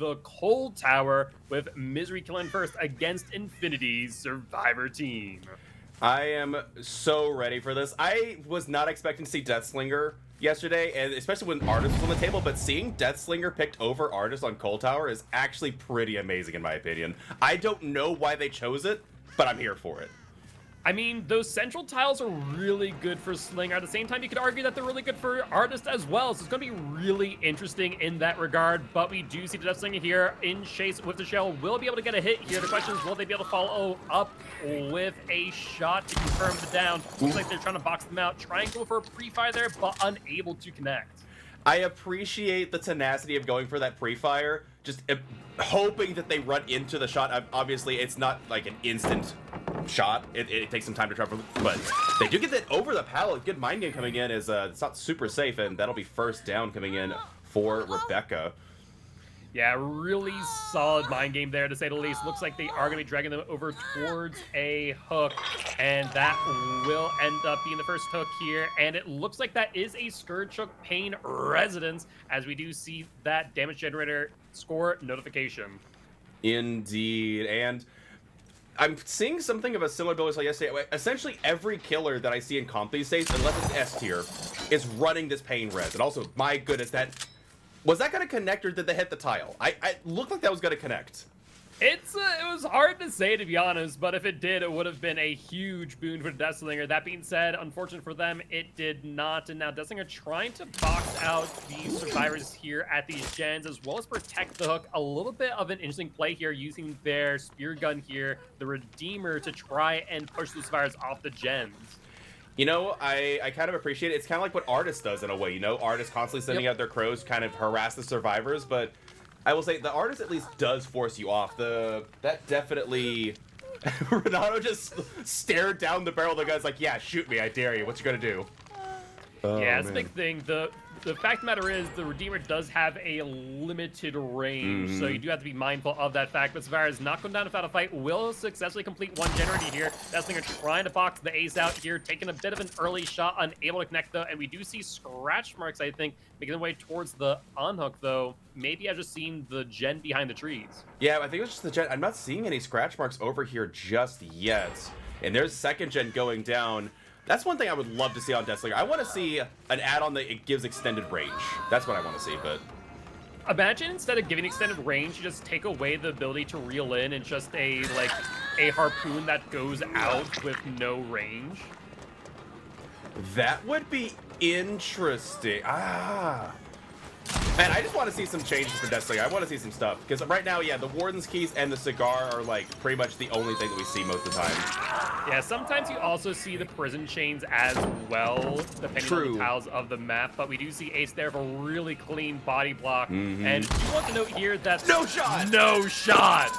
the Cold Tower with Misery killing first against Infinity's Survivor team. I am so ready for this. I was not expecting to see Deathslinger yesterday, and especially when Artist was on the table, but seeing Deathslinger picked over Artist on Cold Tower is actually pretty amazing in my opinion. I don't know why they chose it, but I'm here for it. I mean, those central tiles are really good for Slinger. At the same time, you could argue that they're really good for Artist as well. So it's going to be really interesting in that regard. But we do see the Death Slinger here in chase with the shell. Will be able to get a hit here. The question is, will they be able to follow up with a shot to confirm the down? Looks like they're trying to box them out. Try and go for a pre-fire there, but unable to connect. I appreciate the tenacity of going for that pre-fire, just hoping that they run into the shot. Obviously, it's not like an instant shot. It takes some time to travel, but they do get that over the pallet. Good mind game coming in is it's not super safe, and that'll be first down coming in for Rebecca. Yeah, really solid mind game there, to say the least. Looks like they are going to be dragging them over towards a hook, and that will end up being the first hook here. And it looks like that is a Scourge Hook Pain Residence, as we do see that damage generator score notification. Indeed, and I'm seeing something of a similar build as like yesterday. Essentially, every killer that I see in comp these days, unless it's S tier, is running this Pain Res. And also, my goodness, was that going to connect, or did they hit the tile? I looked like that was going to connect. It was hard to say, to be honest, but if it did, it would have been a huge boon for Deathslinger. That being said, unfortunate for them, it did not. And now Deathslinger trying to box out the survivors here at these gens, as well as protect the hook. A little bit of an interesting play here, using their spear gun here, the Redeemer, to try and push the survivors off the gens. You know, I kind of appreciate it. It's kind of like what Artist does in a way, you know? Artists constantly sending out their crows to kind of harass the survivors, but I will say the Artist at least does force you off. That definitely... Renato just stared down the barrel. The guy's like, yeah, shoot me, I dare you. What you gonna do? Yeah, it's a big thing. The fact of the matter is, the Redeemer does have a limited range, so you do have to be mindful of that fact. But Survivor is not going down without a fight, will successfully complete one generator here. Deathslinger trying to box the ace out here, taking a bit of an early shot, unable to connect though, and we do see scratch marks, I think, making their way towards the unhook though. Maybe I've just seen the gen behind the trees. Yeah, I think it was just the gen. I'm not seeing any scratch marks over here just yet. And there's second gen going down. That's one thing I would love to see on Deathslinger. I want to see an add-on that it gives extended range. That's what I want to see, but... Imagine instead of giving extended range, you just take away the ability to reel in and just a harpoon that goes out with no range. That would be interesting. Man, I just want to see some changes for Deathslinger. I want to see some stuff. Because right now, yeah, the Warden's Keys and the cigar are, like, pretty much the only thing that we see most of the time. Yeah, sometimes you also see the prison chains as well, depending on the tiles of the map. But we do see Ace there for a really clean body block. And you want to note here that... No shot! No shot!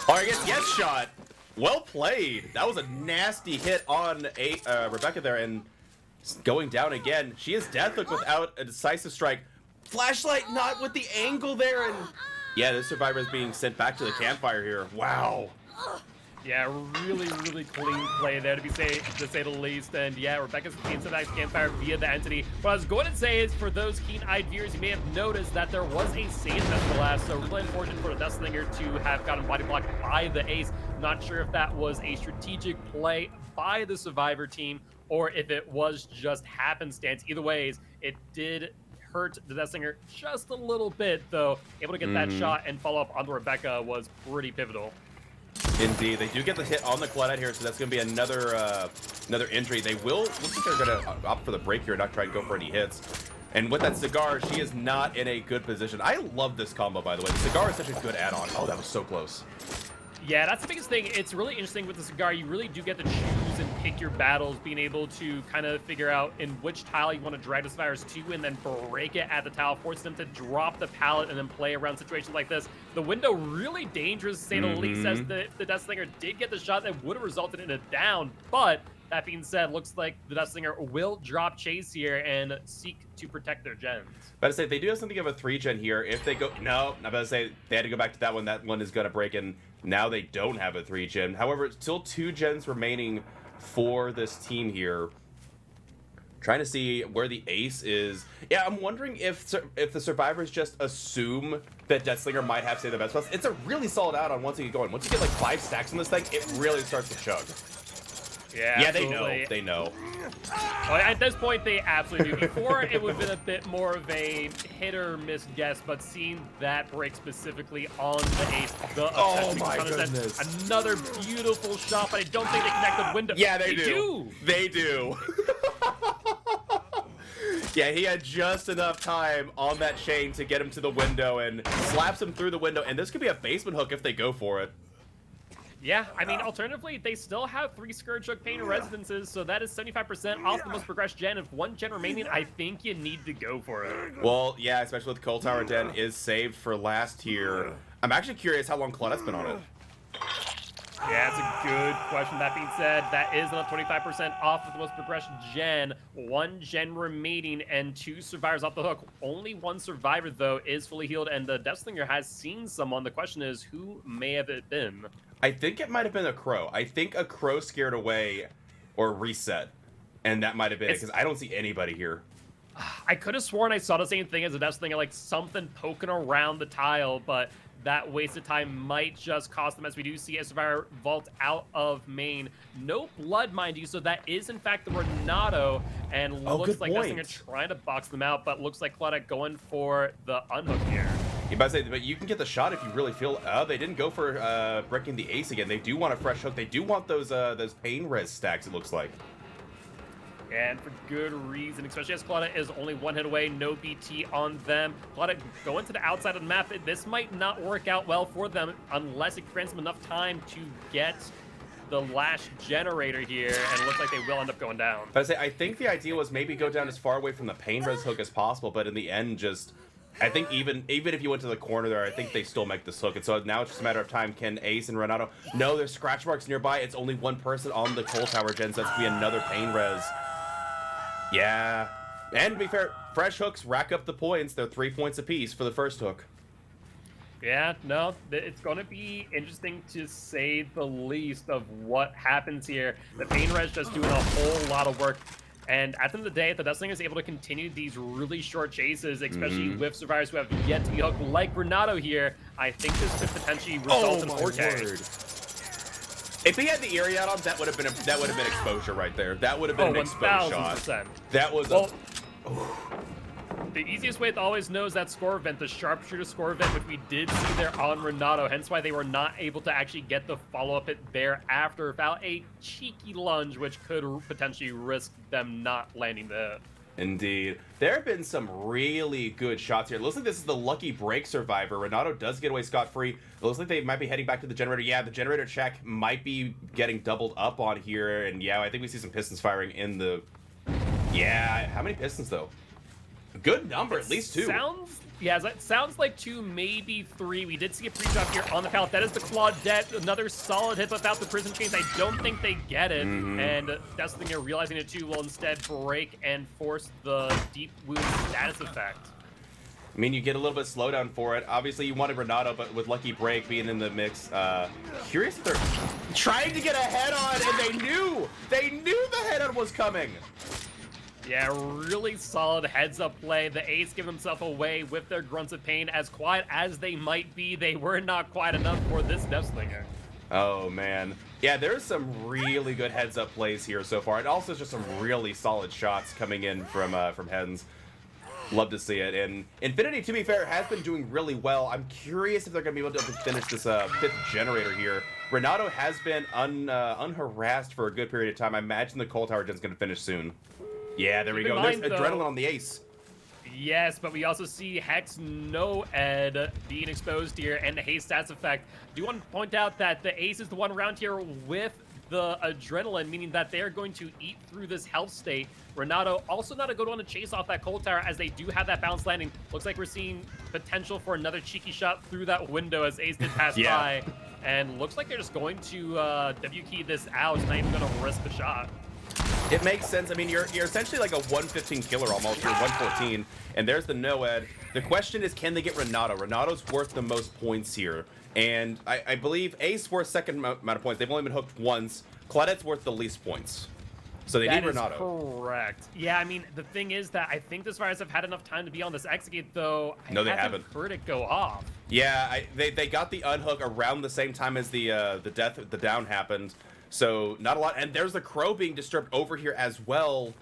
Or I guess yes shot. Well played. That was a nasty hit on Rebecca there. And going down again. She is Deathhook without a decisive strike. Flashlight not with the angle there, and yeah, this survivor is being sent back to the campfire here. Wow. Yeah, really clean play there, to say the least. And yeah, Rebecca's into that campfire via the entity. What I was going to say is, for those keen-eyed viewers, you may have noticed that there was a save at the last, so really unfortunate for the Deathslinger to have gotten body blocked by the ace. Not sure if that was a strategic play by the survivor team or if it was just happenstance. Either ways, it did hurt the Deathslinger just a little bit, though. Able to get that shot and follow up onto Rebecca was pretty pivotal. Indeed, they do get the hit on the Claudette here, so that's going to be another injury. They will, looks like they're going to opt for the break here and not try and go for any hits. And with that cigar, she is not in a good position. I love this combo, by the way. The cigar is such a good add-on. Oh, that was so close. Yeah, that's the biggest thing. It's really interesting with the cigar. You really do get to choose and pick your battles, being able to kind of figure out in which tile you want to drag the survivors to and then break it at the tile, force them to drop the pallet and then play around situations like this. The window really dangerous, to say the least, as the Deathslinger did get the shot that would have resulted in a down. But that being said, looks like the Deathslinger will drop chase here and seek to protect their gens. About to say, they do have something of a 3-gen here. If they go... No, I'm about to say, they had to go back to that one. That one is going to break in. Now they don't have a 3-gen. However, still 2 gens remaining for this team here. Trying to see where the ace is. Yeah, I'm wondering if the survivors just assume that Deathslinger might have saved the best. Plus, it's a really solid add-on once you get going. Once you get like 5 stacks on this thing, it really starts to chug. Yeah, Yeah, absolutely. they know. Well, at this point, they absolutely do. Before, it would have been a bit more of a hit or miss guess, but seeing that break specifically on the ace, the Oh my goodness. another beautiful shot, but I don't think they connect the window. Yeah, they do. They do. Yeah, he had just enough time on that chain to get him to the window and slaps him through the window, and this could be a basement hook if they go for it. Yeah, I mean, alternatively, they still have 3 Scourge Hook Pain Residences, so that is 75% off the most progressed gen. If 1 gen remaining, I think you need to go for it. Well, yeah, especially with Cold Tower Den is saved for last here. I'm actually curious how long Claudette's been on it. Yeah, that's a good question. That being said, that is another 25% off of the most progressed gen. 1 gen remaining and 2 survivors off the hook. Only 1 survivor, though, is fully healed, and the Deathslinger has seen someone. The question is, who may have it been? I think it might have been a crow. I think a crow scared away or reset, and that might have been it, because I don't see anybody here. I could have sworn I saw the same thing as a Deathslinger, like something poking around the tile, but that wasted time might just cost them, as we do see a survivor vault out of main. No blood, mind you, so that is in fact the Renato, and looks like Deathslinger trying to box them out, but looks like Claudette going for the unhook here. You about to say, but you can get the shot if you really feel. They didn't go for breaking the ace again. They do want a fresh hook. They do want those pain res stacks, it looks like. And for good reason, especially as Claudette is only 1 hit away, no BT on them. Claudette going to the outside of the map. This might not work out well for them unless it grants them enough time to get the last generator here, and it looks like they will end up going down. But I think the idea was maybe go down as far away from the pain res hook as possible, but in the end, just I think even if you went to the corner there, I think they still make this hook. And so now it's just a matter of time. Can Ace and Renato? No, there's scratch marks nearby. It's only 1 person on the Cold Tower gen, so that's gonna be another pain res. Yeah, and to be fair, fresh hooks rack up the points. They're 3 points apiece for the first hook. Yeah, no, it's going to be interesting to say the least of what happens here. The pain res just doing a whole lot of work. And at the end of the day, if the Deathslinger is able to continue these really short chases, especially with survivors who have yet to be hooked, like Renato here, I think this could potentially result in 4K. If he had the Eerie out on, that would have been exposure right there. That would have been an exposed shot. That was the easiest way to always know is that score event, the sharpshooter score event, which we did see there on Renato, hence why they were not able to actually get the follow-up hit there after without a cheeky lunge, which could potentially risk them not landing the hit. Indeed. There have been some really good shots here. It looks like this is the lucky break survivor. Renato does get away scot-free. It looks like they might be heading back to the generator. Yeah, the generator check might be getting doubled up on here. And yeah, I think we see some pistons firing in the... Yeah, how many pistons though? Good number, at least 2. It sounds like 2, maybe 3. We did see a pre-drop here on the pallet. That is the Claudette. Another solid hit without the prison chains. I don't think they get it. And Deathslinger realizing it too will instead break and force the deep wound status effect. I mean, you get a little bit of slowdown for it. Obviously, you wanted Renato, but with Lucky Break being in the mix, curious if they're trying to get a head-on, and they knew the head-on was coming. Yeah, really solid heads-up play. The Ace give themselves away with their grunts of pain. As quiet as they might be, they were not quiet enough for this Deathslinger. Oh, man. Yeah, there's some really good heads-up plays here so far. And also just some really solid shots coming in from Hens. Love to see it. And Infinity, to be fair, has been doing really well. I'm curious if they're going to be able to finish this 5th generator here. Renato has been unharassed for a good period of time. I imagine the Cold Tower gen's going to finish soon. Yeah, there we go. There's Adrenaline on the Ace. Yes, but we also see Hex No Ed being exposed here, and the haste stats effect. Do want to point out that the Ace is the one around here with the Adrenaline, meaning that they're going to eat through this health state. Renato also not a good one to chase off that Cold Tower, as they do have that bounce landing. Looks like we're seeing potential for another cheeky shot through that window as Ace did pass by. And looks like they're just going to W-key this out, not even going to risk the shot. It makes sense. I mean, you're essentially like a 115 killer almost. You're 114, and there's the Noed. The question is, can they get Renato? Renato's worth the most points here, and I believe Ace worth second amount of points. They've only been hooked once. Claudette's worth the least points. So they need That is Renato. correct. Yeah, I mean, the thing is that I think the Survivors have had enough time to be on this execute, though. No, they I haven't. heard it go off. Yeah, they got the unhook around the same time as the down happened. So not a lot. And there's the crow being disturbed over here as well.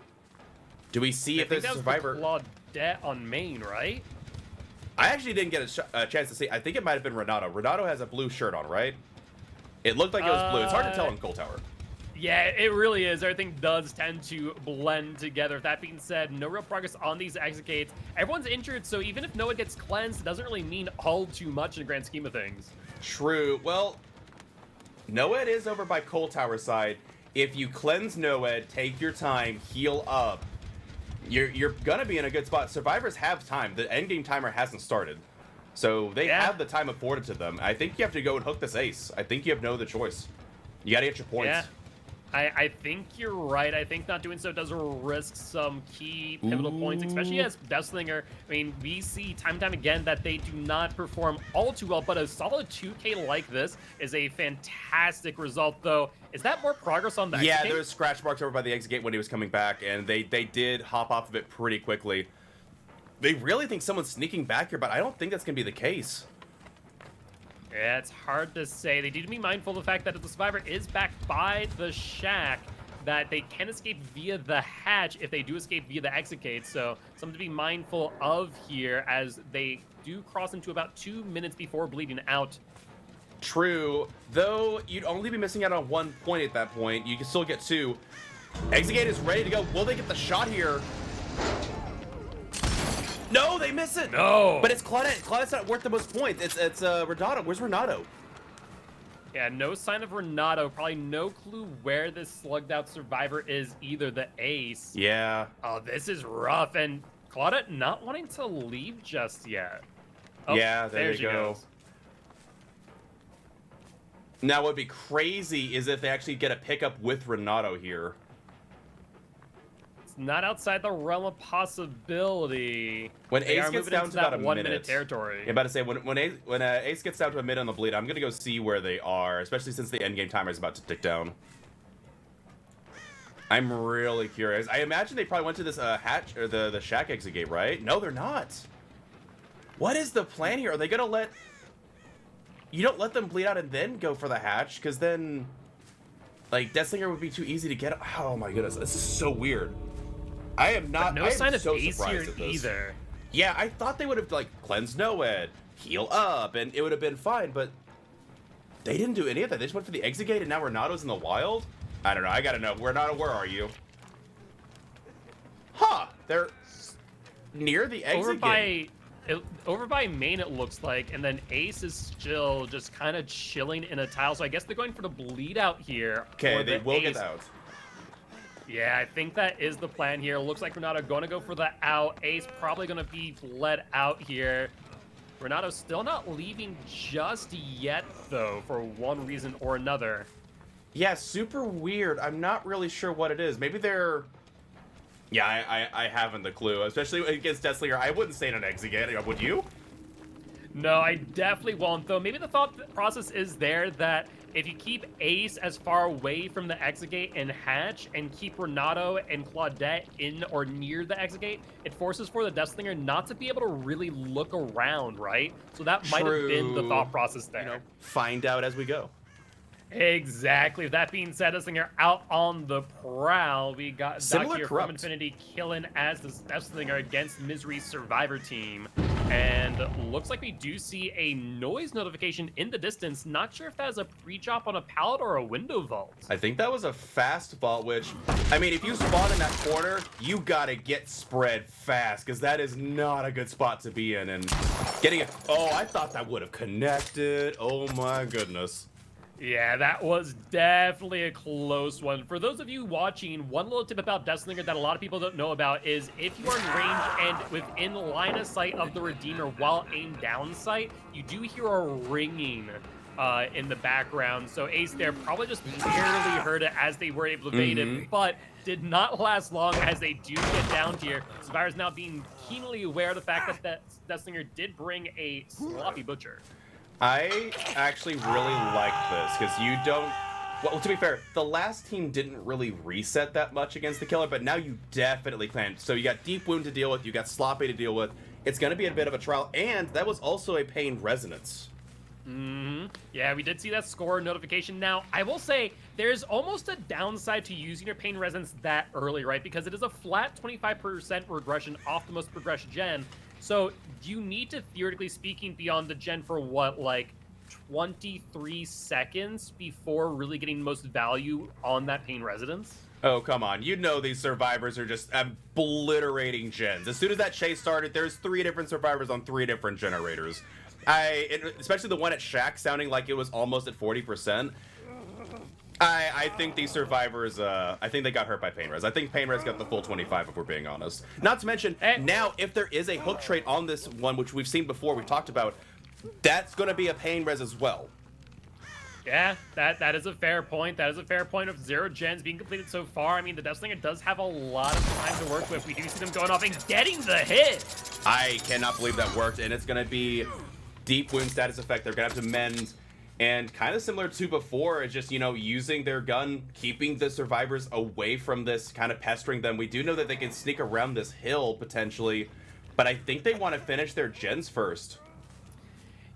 Do we see if there's a survivor? The Claudette on main, right? I actually didn't get a chance to see. I think it might have been Renato. Renato has a blue shirt on, right? It looked like it was blue. It's hard to tell in Cold Tower. Yeah, it really is. Everything does tend to blend together. That being said, no real progress on these execates. Everyone's injured, so even if Noah gets cleansed, it doesn't really mean all too much in the grand scheme of things. True. Well, Noed is over by Cold Tower side. If you cleanse Noed, take your time, heal up, you're gonna be in a good spot. Survivors have time. The endgame timer hasn't started. So they have the time afforded to them. I think you have to go and hook this ace. I think you have no other choice. You gotta get your points. Yeah. I think you're right. I think not doing so does risk some key pivotal points, especially as Deathslinger. I mean, we see time and time again that they do not perform all too well, but a solid 2K like this is a fantastic result, though. Is that more progress on the Yeah, exit there was scratch marks over by the exit gate when he was coming back, and they did hop off of it pretty quickly. They really think someone's sneaking back here, but I don't think that's going to be the case. Yeah, it's hard to say. They need to be mindful of the fact that if the survivor is back by the shack, that they can escape via the hatch if they do escape via the exit gate. So something to be mindful of here as they do cross into about 2 minutes before bleeding out. True, though you'd only be missing out on 1 point at that point. You can still get 2. Exit gate is ready to go. Will they get the shot here? No, they miss it. No. But it's Claudette. Claudette's not worth the most points. It's Renato. Where's Renato? Yeah, no sign of Renato. Probably no clue where this slugged out survivor is either. The ace. Yeah. Oh, this is rough. And Claudette not wanting to leave just yet. Oh, yeah, there you she go. goes. Now, what'd be crazy is if they actually get a pickup with Renato here. Not outside the realm of possibility. When They Ace are gets moving down into to about that a 1 minute minute territory. I'm about to say when Ace gets down to a minute on the bleed, I'm gonna go see where they are, especially since the endgame timer is about to tick down. I'm really curious. I imagine they probably went to this hatch or the shack exit gate, right? No, they're not. What is the plan here? Are they gonna let? You don't let them bleed out and then go for the hatch, because then, like, Deathslinger would be too easy to get. Oh my goodness, this is so weird. I am not. But no I am sign of so Ace surprised here at this. either. Yeah, I thought they would have like cleansed Noed, heal up, and it would have been fine, but they didn't do any of that. They just went for the exit gate, and now Renato's in the wild. I don't know. I gotta know. Renato, where are you? Huh? They're near the exit gate. Over by main, it looks like, and then Ace is still just kind of chilling in a tile. So I guess they're going for the bleed out here. Okay, they will get out. Yeah, I think that is the plan here. Looks like Renato going to go for the out. Ace probably going to be bled out here. Renato still not leaving just yet, though, for one reason or another. Yeah, super weird. I'm not really sure what it is. Maybe they're... Yeah, I haven't the clue. Especially against Deathslinger. I wouldn't say an exit gate. Would you? No, I definitely won't, though. Maybe the thought process is there that if you keep Ace as far away from the exit gate and hatch and keep Renato and Claudette in or near the exit gate, it forces for the Deathslinger not to be able to really look around, right? So that might have been the thought process there. You know, find out as we go. Exactly. With that being said, Deathslinger out on the prowl. We got Similar Doc here corrupt. from Infinity killing as the Deathslinger against Misery's Survivor team. And looks like we do see a noise notification in the distance. Not sure if that is a pre-drop on a pallet or a window vault. I think that was a fast vault, which, I mean, if you spawn in that corner, you gotta get spread fast, because that is not a good spot to be in. And getting a... Oh, I thought that would have connected. Oh my goodness. Yeah, that was definitely a close one. For those of you watching, one little tip about Deathslinger that a lot of people don't know about is if you are in range and within line of sight of the Redeemer while aimed down sight, you do hear a ringing in the background. So Ace there probably just barely heard it as they were able to evade it, but did not last long as they do get down here. Survivor's now being keenly aware of the fact that Deathslinger did bring a sloppy butcher. I actually really like this, because you don't... Well, to be fair, the last team didn't really reset that much against the killer, but now you definitely can. So you got Deep Wound to deal with, you got Sloppy to deal with. It's going to be a bit of a trial, and that was also a Pain Resonance. Yeah, we did see that score notification. Now, I will say there's almost a downside to using your Pain Resonance that early, right? Because it is a flat 25% regression off the most progressed gen. So you need to, theoretically speaking, be on the gen for what, like 23 seconds before really getting most value on that Pain Resonance? Oh, come on. You know these survivors are just obliterating gens. As soon as that chase started, there's 3 different survivors on 3 different generators. Especially the one at Shack sounding like it was almost at 40%. I think these survivors, I think they got hurt by Pain Res. I think Pain Res got the full 25 if we're being honest. Not to mention, now if there is a hook trait on this one, which we've seen before, we've talked about, that's going to be a Pain Res as well. Yeah, that is a fair point. That is a fair point of 0 gens being completed so far. I mean, the Deathslinger does have a lot of time to work with. We do see them going off and getting the hit. I cannot believe that worked, and it's going to be Deep Wound status effect. They're going to have to mend, and kind of similar to before, it's just, you know, using their gun, keeping the survivors away from this, kind of pestering them. We do know that they can sneak around this hill, potentially, but I think they want to finish their gens first.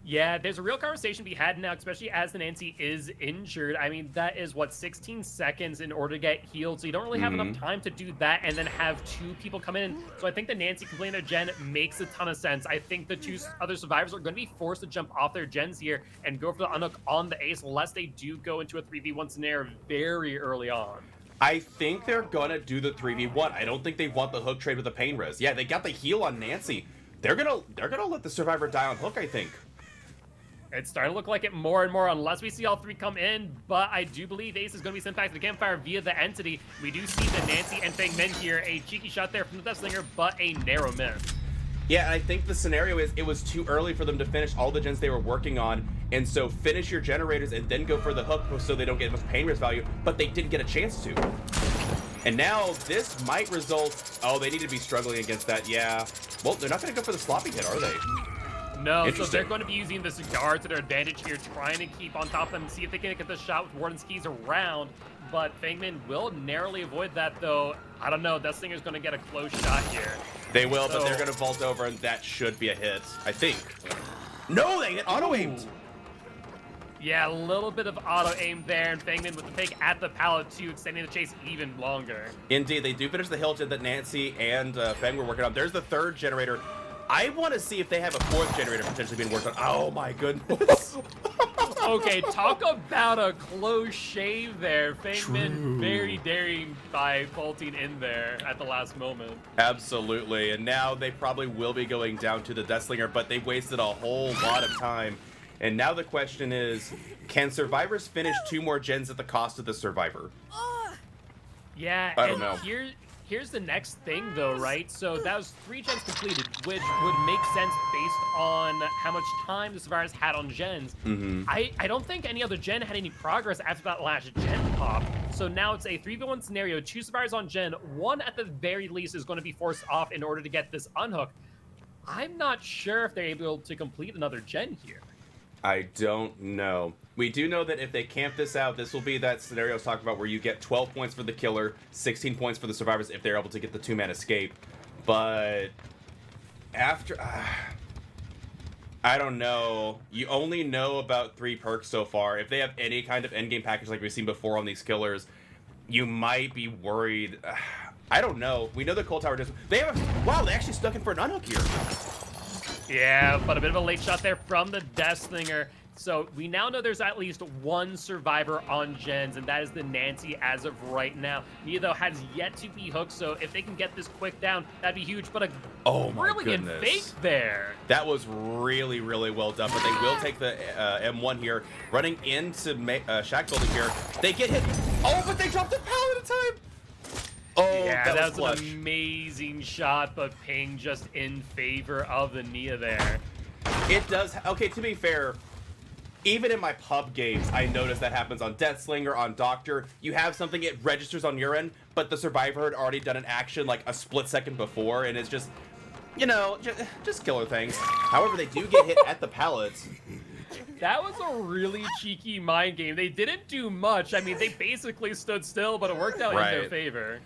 Yeah, there's a real conversation to be had now, especially as the Nancy is injured. I mean, that is, what, 16 seconds in order to get healed, so you don't really have enough time to do that and then have 2 people come in. So I think the Nancy completing their gen makes a ton of sense. I think the 2 other survivors are going to be forced to jump off their gens here and go for the unhook on the ace, unless they do go into a 3v1 scenario very early on. I think they're going to do the 3v1. I don't think they want the hook trade with the Pain Res. Yeah, they got the heal on Nancy. They're gonna let the survivor die on hook, I think. It's starting to look like it more and more, unless we see all 3 come in, but I do believe Ace is going to be sent back to the campfire via the entity. We do see the Nancy and Fang Min here. A cheeky shot there from the Deathslinger, but a narrow miss. Yeah, and I think the scenario is it was too early for them to finish all the gens they were working on, and so finish your generators and then go for the hook so they don't get much Pain Res value, but they didn't get a chance to. And now this might result... Oh, they need to be struggling against that, yeah. Well, they're not going to go for the sloppy hit, are they? No, so they're going to be using the cigar to their advantage here, trying to keep on top of them, see if they can get the shot with Warden's keys around. But Fangman will narrowly avoid that, though. I don't know. Deathslinger's going to get a close shot here. They will, but they're going to vault over, and that should be a hit, I think. No, they get auto-aimed. Yeah, a little bit of auto-aim there, and Fangman with the fake at the pallet, too, extending the chase even longer. Indeed, they do finish the hill gen that Nancy and Fang were working on. There's the 3rd generator. I want to see if they have a 4th generator potentially being worked on. Oh my goodness. Okay, talk about a close shave there. Fangman very daring by vaulting in there at the last moment. Absolutely, and now they probably will be going down to the Deathslinger, but they wasted a whole lot of time. And now the question is, can survivors finish 2 more gens at the cost of the survivor? Yeah, I don't know. Here's the next thing, though, right? So that was 3 gens completed, which would make sense based on how much time the survivors had on gens. I don't think any other gen had any progress after that last gen pop. So now it's a 3v1 scenario, 2 survivors on gen, 1 at the very least is going to be forced off in order to get this unhook. I'm not sure if they're able to complete another gen here. I don't know. We do know that if they camp this out, this will be that scenario I was talking about where you get 12 points for the killer, 16 points for the survivors if they're able to get the 2-man escape. But after... I don't know. You only know about 3 perks so far. If they have any kind of endgame package like we've seen before on these killers, you might be worried. I don't know. We know the Cold Tower just... They have a... Wow, they actually stuck in for an unhook here. Yeah, but a bit of a late shot there from the Deathslinger. So we now know there's at least 1 survivor on gens, and that is the Nancy as of right now. Nia, though, has yet to be hooked, so if they can get this quick down, that'd be huge. But a brilliant fake there. That was really, really well done, but they will take the M1 here. Running into Shack building here. They get hit. Oh, but they dropped the pallet at a time. Oh, yeah, that was clutch. An amazing shot, but Ping just in favor of the Nia there. It does. Okay, to be fair, even in my pub games, I noticed that happens on Deathslinger, on Doctor. You have something, it registers on your end, but the survivor had already done an action like a split second before, and it's just, you know, just killer things. However, they do get hit at the pallets. That was a really cheeky mind game. They didn't do much. I mean, they basically stood still, but it worked out in their favor.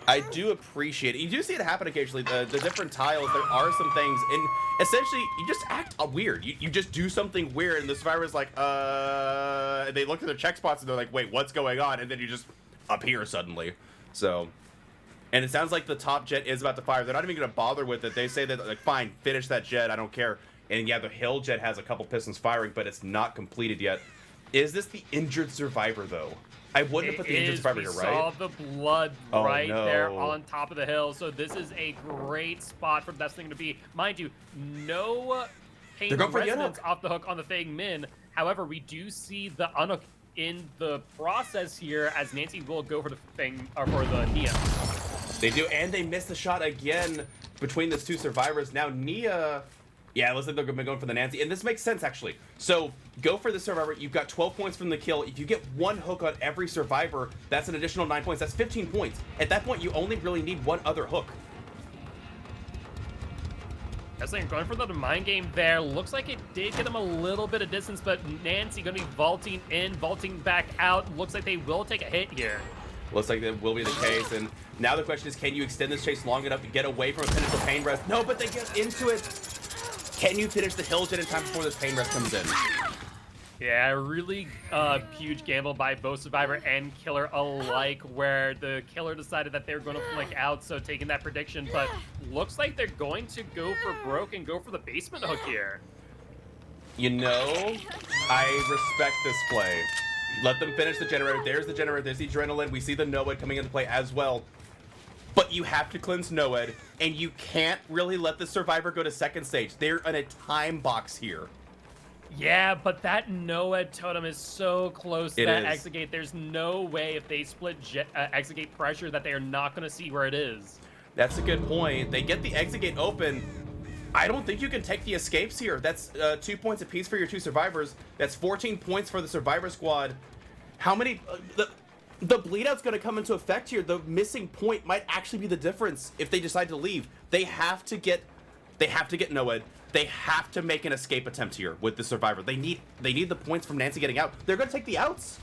I do appreciate it. You do see it happen occasionally. The different tiles, there are some things, and essentially, you just act weird. You just do something weird, and the survivor's like, and they look at their check spots, and they're like, wait, what's going on? And then you just appear suddenly. So, and it sounds like the top jet is about to fire. They're not even going to bother with it. They say that, like, fine, finish that jet, I don't care. And yeah, the hill jet has a couple pistons firing, but it's not completed yet. Is this the injured survivor, though? I wouldn't have put the injured survivor here, right? We saw the blood right there on top of the hill, so this is a great spot for this thing to be. Mind you, no pain resonance off the hook on the Fang Min. However, we do see the unhook in the process here as Nancy will go for the Fang, or for the Nia. They do, and they miss the shot again between those two survivors. Now Nia, yeah, it looks like they're going for the Nancy, and this makes sense actually. So go for the survivor. You've got 12 points from the kill. If you get one hook on every survivor, that's an additional 9 points. That's 15 points. At that point, you only really need one other hook. That's like going for the mind game there. Looks like it did get him a little bit of distance, but Nancy going to be vaulting in, vaulting back out. Looks like they will take a hit here. Looks like that will be the case, and now the question is, can you extend this chase long enough to get away from a potential pain rest? No, but they get into it. Can you finish the hill jet in time before this pain rest comes in? Yeah, really huge gamble by both survivor and killer alike, where the killer decided that they were going to flick out, so taking that prediction, but looks like they're going to go for broke and go for the basement hook here. You know, I respect this play. Let them finish the generator. There's the generator. There's the adrenaline. We see the NOED coming into play as well. But you have to cleanse NOED, and you can't really let the survivor go to second stage. They're in a time box here. Yeah, but that NOED totem is so close to that exit. There's no way if they split exit gate pressure that they are not going to see where it is. That's a good point. They get the exit gate open. I don't think you can take the escapes here. That's 2 points apiece for your two survivors. That's 14 points for the survivor squad. How many... The bleed out's going to come into effect here. The missing point might actually be the difference if they decide to leave. They have to get NOED. They have to make an escape attempt here with the survivor. They need the points from Nancy getting out. They're going to take the outs.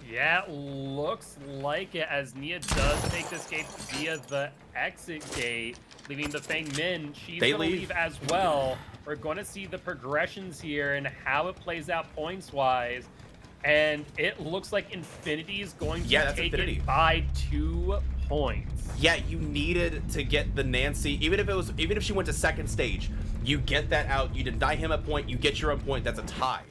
Yeah, looks like it, as Nia does take the escape via the exit gate, leaving the Fang Min. She's going to leave as well. We're going to see the progressions here and how it plays out points-wise. And it looks like Infinity is going to take it by 2 points. Yeah, you needed to get the Nancy, even if she went to second stage, you get that out, you deny him a point, you get your own point, that's a tie.